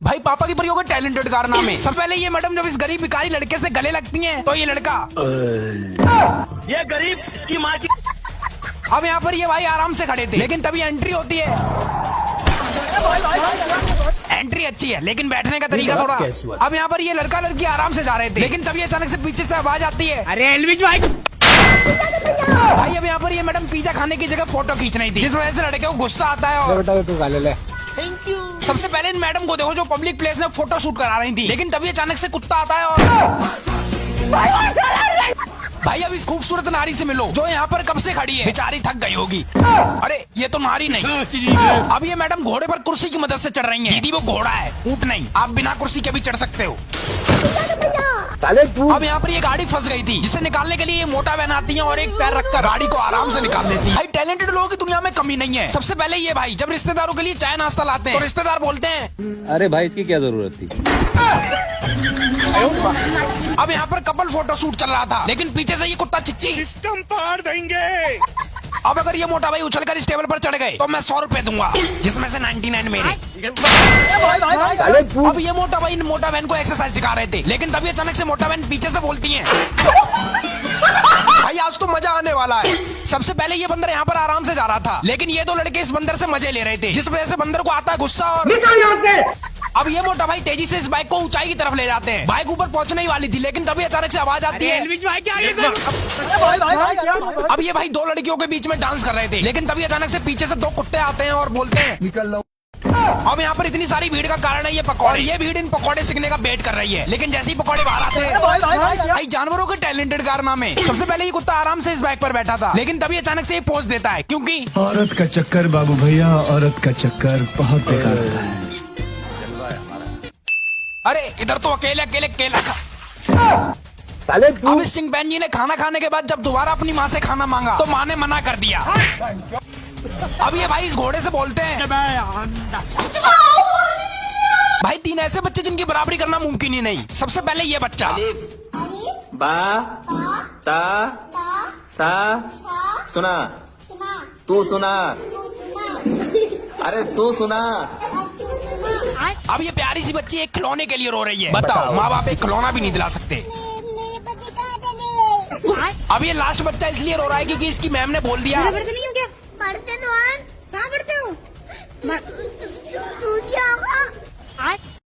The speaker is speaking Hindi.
भाई पापा की परियों का टैलेंटेड कारनामे में सबसे पहले ये मैडम जब इस गरीब भिखारी लड़के से गले लगती हैं तो ये लड़का ये गरीब की माँ की। अब यहाँ पर ये भाई आराम से खड़े थे, लेकिन तभी एंट्री होती है। एंट्री अच्छी है लेकिन बैठने का तरीका थोड़ा। अब यहाँ पर ये लड़का लड़की आराम से जा रहे थे, लेकिन तभी अचानक से पीछे से आवाज आती है, अरे एलविश भाई भाई अब यहाँ पर ये मैडम पिज्जा खाने की जगह फोटो खींच रही थी, जिस वजह से लड़के को गुस्सा आता है। और थैंक यू। सबसे पहले इन मैडम को देखो जो पब्लिक प्लेस में फोटो शूट करा रही थी, लेकिन तभी अचानक से कुत्ता आता है और भाई अब इस खूबसूरत नारी से मिलो जो यहाँ पर कब से खड़ी है, बेचारी थक गई होगी। अरे ये तो नारी नहीं। अब ये मैडम घोड़े पर कुर्सी की मदद से चढ़ रही हैं। दीदी वो घोड़ा है, ऊंट नहीं, आप बिना कुर्सी के भी चढ़ सकते हो। अब यहाँ पर ये गाड़ी फंस गई थी, जिसे निकालने के लिए ये मोटा वैन आती है और एक पैर रखकर गाड़ी को आराम से निकाल देती है। भाई टैलेंटेड लोगों की दुनिया में कमी नहीं है। सबसे पहले ये भाई जब रिश्तेदारों के लिए चाय नाश्ता लाते हैं तो रिश्तेदार बोलते हैं अरे भाई इसकी क्या जरूरत थी। अब यहाँ पर कपल फोटो शूट चल रहा था, लेकिन पीछे से ये कुत्ता चिच्ची। सिस्टम पार देंगे। अब अगर ये मोटा भाई उछलकर इस टेबल पर चढ़ गए तो मैं 100 रुपए दूंगा, जिसमें से 99 मेरे। अब ये मोटा भाई मोटा बहन को एक्सरसाइज सिखा रहे थे, लेकिन तभी अचानक से मोटा बहन पीछे से बोलती है भाई आज तो मजा आने वाला है। सबसे पहले ये बंदर यहाँ पर आराम से जा रहा था, लेकिन ये दो लड़के इस बंदर से मजे ले रहे थे, जिस वजह से बंदर को आता है गुस्सा और निकल यहाँ से। अब ये मोटा भाई तेजी से इस बाइक को ऊंचाई की तरफ ले जाते हैं। बाइक ऊपर पहुंचने ही वाली थी, लेकिन तभी अचानक से आवाज आती है। एलविश भाई क्या ये अब ये भाई दो लड़कियों के बीच में डांस कर रहे थे, लेकिन तभी अचानक से पीछे से दो कुत्ते आते हैं और बोलते हैं निकल लो। अब यहाँ पर इतनी सारी भीड़ का कारण है ये पकौड़े। ये भीड़ इन पकौड़े सीखने का वेट कर रही है, लेकिन जैसे ही पकौड़े बाहर आते हैं भाई जानवरों के टैलेंटेड कारनामे। सबसे पहले ये कुत्ता आराम से इस बाइक पर बैठा था, लेकिन तभी अचानक से ये पोज देता है, क्योंकि औरत का चक्कर बाबू भैया, औरत का चक्कर बहुत बेकार होता है। अरे इधर तो अकेले अकेले केला खा। अब इस सिंह बहन जी ने खाना खाने के बाद जब दोबारा अपनी माँ से खाना मांगा तो माँ ने मना कर दिया। अब ये भाई इस घोड़े से बोलते हैं भाई 3 ऐसे बच्चे जिनकी बराबरी करना मुमकिन ही नहीं। सबसे पहले ये बच्चा बा ता सा सुना, तू सुना, अरे तू सुना। अब ये प्यारी सी बच्ची एक खिलौने के लिए रो रही है। बताओ माँ बाप एक खिलौना भी नहीं दिला सकते। अब ये लास्ट बच्चा इसलिए रो रहा है क्योंकि इसकी मैम ने बोल दिया पढ़ते नहीं हो क्या? पढ़ते तो कहाँ पढ़ते हो?